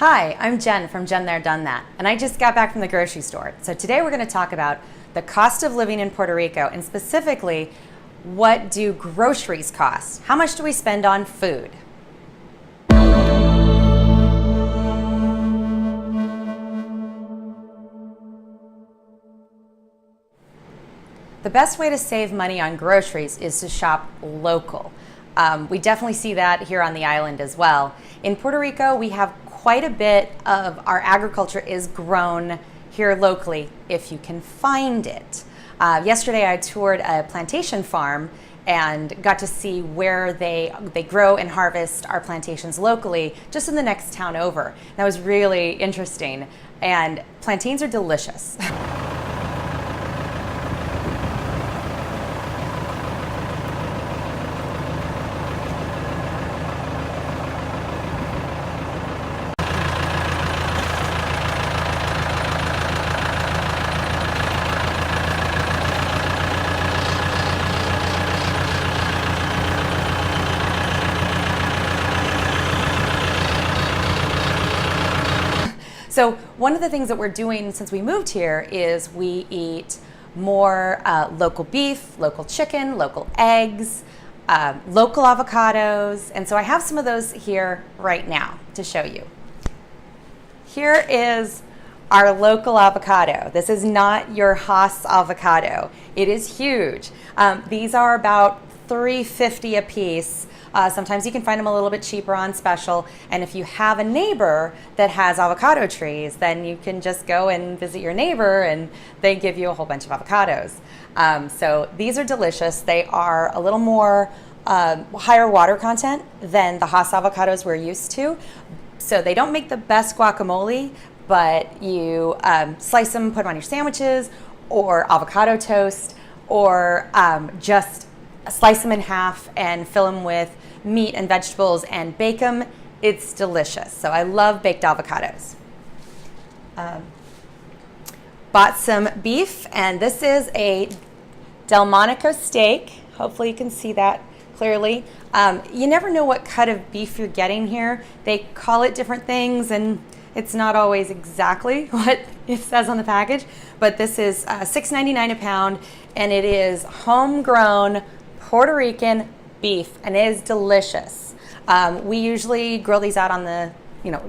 Hi, I'm Jen from JenThereDoneThat, and I just got back from the grocery store. So today we're going to talk about the cost of living in Puerto Rico, and specifically, what do groceries cost? How much do we spend on food? The best way to save money on groceries is to shop local. We definitely see that here on the island as well. In Puerto Rico, we have quite a bit of our agriculture is grown here locally if you can find it. Yesterday I toured a plantation farm and got to see where they grow and harvest our plantations locally just in the next town over. That was really interesting, and plantains are delicious. So one of the things that we're doing since we moved here is we eat more local beef, local chicken, local eggs, local avocados. And so I have some of those here right now to show you. Here is our local avocado. This is not your Haas avocado. It is huge. These are about $3.50 a piece. Sometimes you can find them a little bit cheaper on special. And if you have a neighbor that has avocado trees, then you can just go and visit your neighbor and they give you a whole bunch of avocados. So these are delicious. They are a little more higher water content than the Haas avocados we're used to. So they don't make the best guacamole, but you slice them, put them on your sandwiches or avocado toast, or just slice them in half and fill them with meat and vegetables and bake them. It's delicious. So I love baked avocados. Bought some beef, and this is a Delmonico steak. Hopefully you can see that clearly. You never know what cut of beef you're getting here. They call it different things, and it's not always exactly what it says on the package, but this is $6.99 a pound, and it is homegrown Puerto Rican beef, and it is delicious. We usually grill these out on the,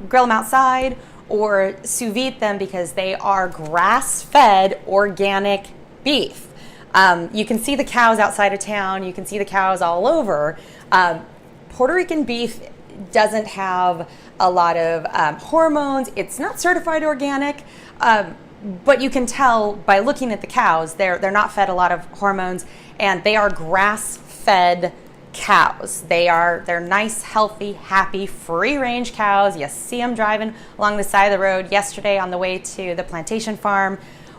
grill them outside or sous vide them because they are grass-fed organic beef. You can see the cows outside of town. You can see the cows all over. Puerto Rican beef doesn't have a lot of hormones. It's not certified organic, but you can tell by looking at the cows, they're not fed a lot of hormones, and they are grass-fed cows. They're nice, healthy, happy, free-range cows. You see them driving along the side of the road. Yesterday on the way to the plantation farm,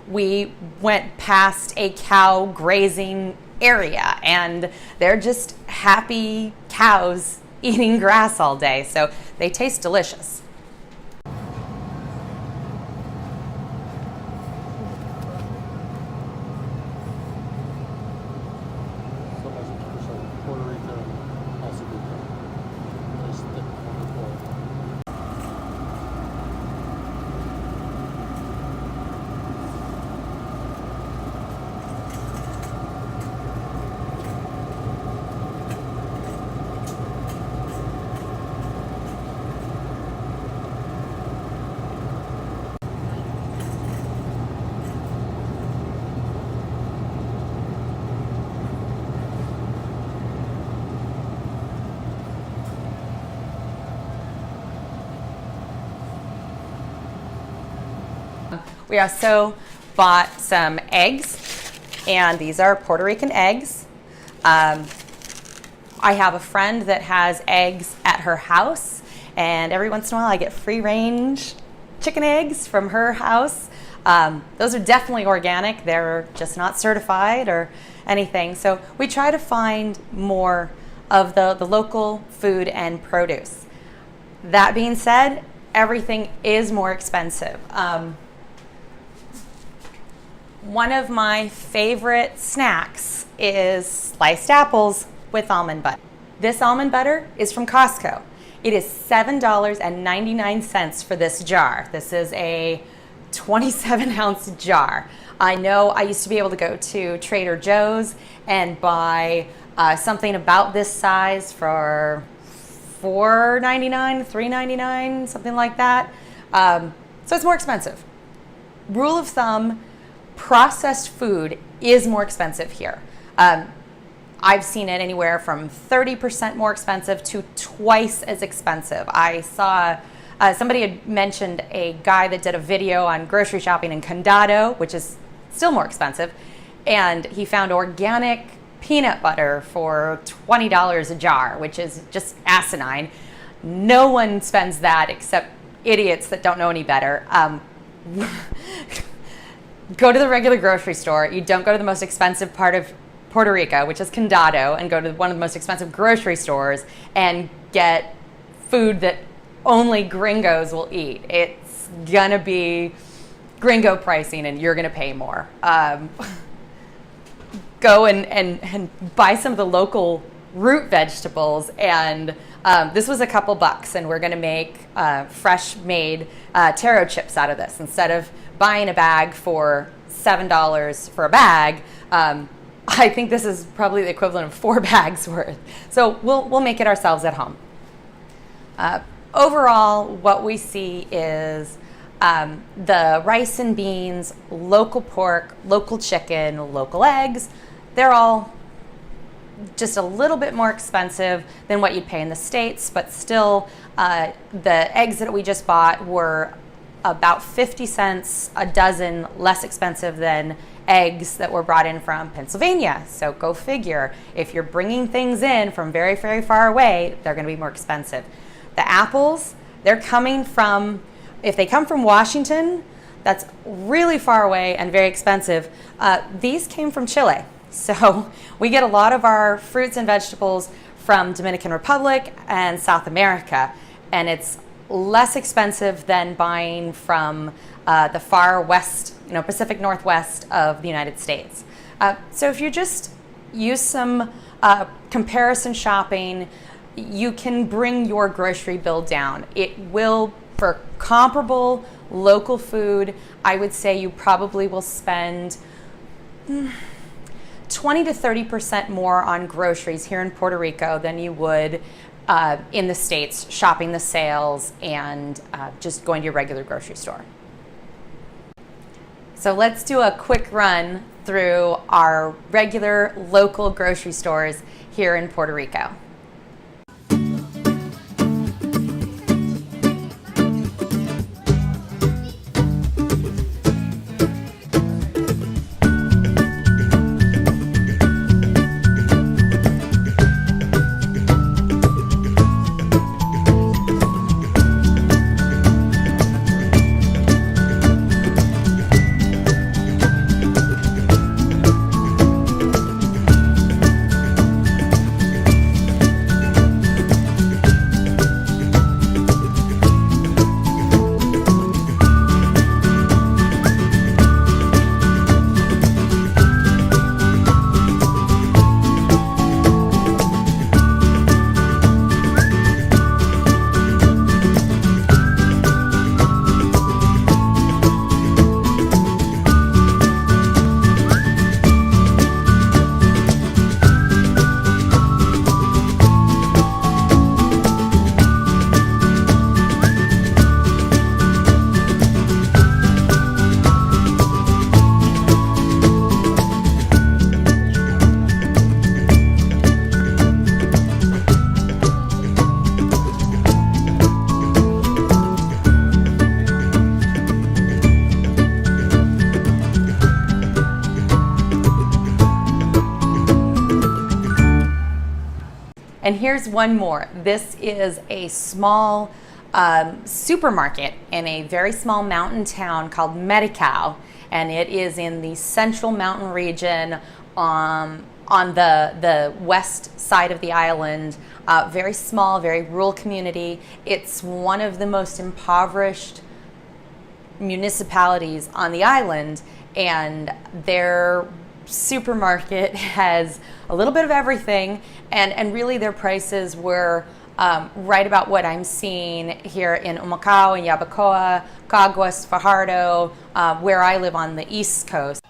we went past a cow grazing area, and they're just happy cows eating grass all day. So they taste delicious. We also bought some eggs, and these are Puerto Rican eggs. I have a friend that has eggs at her house, and every once in a while I get free-range chicken eggs from her house. Those are definitely organic. They're just not certified or anything. So we try to find more of the local food and produce. That being said, everything is more expensive. One of my favorite snacks is sliced apples with almond butter. This almond butter is from Costco, It is $7.99 for this jar. This is a 27-ounce jar. I know I used to be able to go to Trader Joe's and buy something about this size for $4.99, $3.99, something like that. So it's more expensive. Rule of thumb, processed food is more expensive here. I've seen it anywhere from 30% more expensive to twice as expensive. I saw somebody had mentioned a guy that did a video on grocery shopping in Condado, which is still more expensive, and he found organic peanut butter for $20 a jar, which is just asinine. No one spends that except idiots that don't know any better. Go to the regular grocery store. You don't go to the most expensive part of Puerto Rico, which is Condado, and go to one of the most expensive grocery stores and get food that only gringos will eat. It's gonna be gringo pricing and you're gonna pay more. Go and buy some of the local root vegetables, and this was a couple bucks, and we're gonna make fresh made taro chips out of this. Instead of buying a bag for $7 for a bag, I think this is probably the equivalent of 4 bags worth. So we'll make it ourselves at home. Overall, what we see is the rice and beans, local pork, local chicken, local eggs. They're all just a little bit more expensive than what you'd pay in the States, but still the eggs that we just bought were about 50 cents a dozen less expensive than eggs that were brought in from Pennsylvania. So go figure. If you're bringing things in from very, very far away, they're going to be more expensive. The apples, they're coming from, if they come from Washington, that's really far away and very expensive. These came from Chile. So we get a lot of our fruits and vegetables from Dominican Republic and South America, and it's less expensive than buying from the far west, Pacific Northwest of the United States. So if you just use some comparison shopping, you can bring your grocery bill down. It will, for comparable local food, I would say you probably will spend 20 to 30% more on groceries here in Puerto Rico than you would in the States, shopping the sales and just going to your regular grocery store. So let's do a quick run through our regular local grocery stores here in Puerto Rico. And here's one more. This is a small supermarket in a very small mountain town called Humacao, and it is in the central mountain region on the west side of the island. Very small, very rural community. It's one of the most impoverished municipalities on the island, and their supermarket has a little bit of everything, and really their prices were right about what I'm seeing here in Humacao and Yabacoa, Caguas, Fajardo, where I live on the East Coast.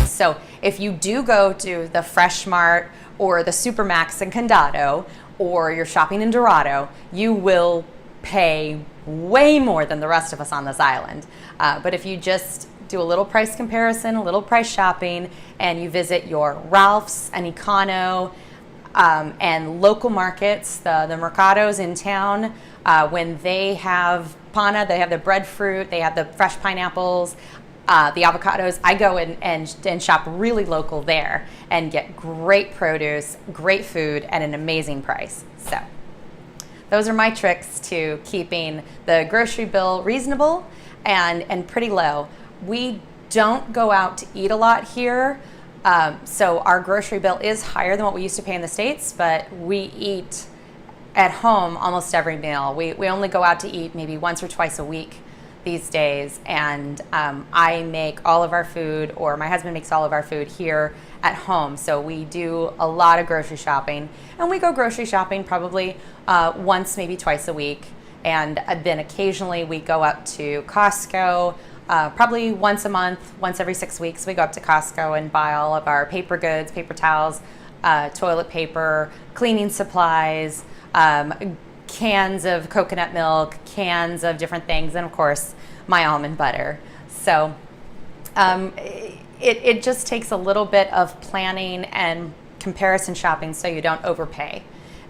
So if you do go to the Fresh Mart or the Supermax in Condado, or you're shopping in Dorado, you will pay way more than the rest of us on this island. But if you just do a little price comparison, a little price shopping, and you visit your Ralph's and Econo and local markets, the mercados in town, when they have pana, they have the breadfruit, they have the fresh pineapples, the avocados, I go and shop really local there and get great produce, great food at an amazing price. So those are my tricks to keeping the grocery bill reasonable and pretty low. We don't go out to eat a lot here, so our grocery bill is higher than what we used to pay in the States, but we eat at home almost every meal. We only go out to eat maybe once or twice a week these days, and I make all of our food, or my husband makes all of our food here at home. So we do a lot of grocery shopping, and we go grocery shopping probably once, maybe twice a week. And then occasionally we go up to Costco, probably once a month, once every 6 weeks. We go up to Costco and buy all of our paper goods, paper towels, toilet paper, cleaning supplies, cans of coconut milk, cans of different things, and of course my almond butter. So it just takes a little bit of planning and comparison shopping so you don't overpay.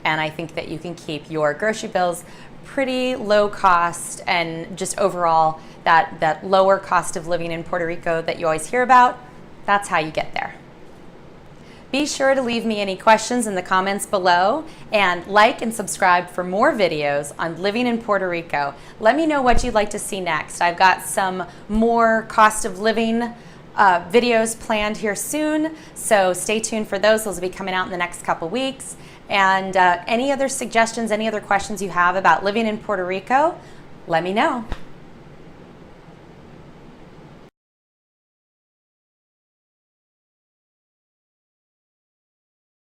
And I think that you can keep your grocery bills pretty low cost, and just overall that lower cost of living in Puerto Rico that you always hear about, that's how you get there. Be sure to leave me any questions in the comments below, and like and subscribe for more videos on living in Puerto Rico. Let me know what you'd like to see next. I've got some more cost of living videos planned here soon, so stay tuned for those. Those will be coming out in the next couple weeks. And any other suggestions, any other questions you have about living in Puerto Rico, let me know.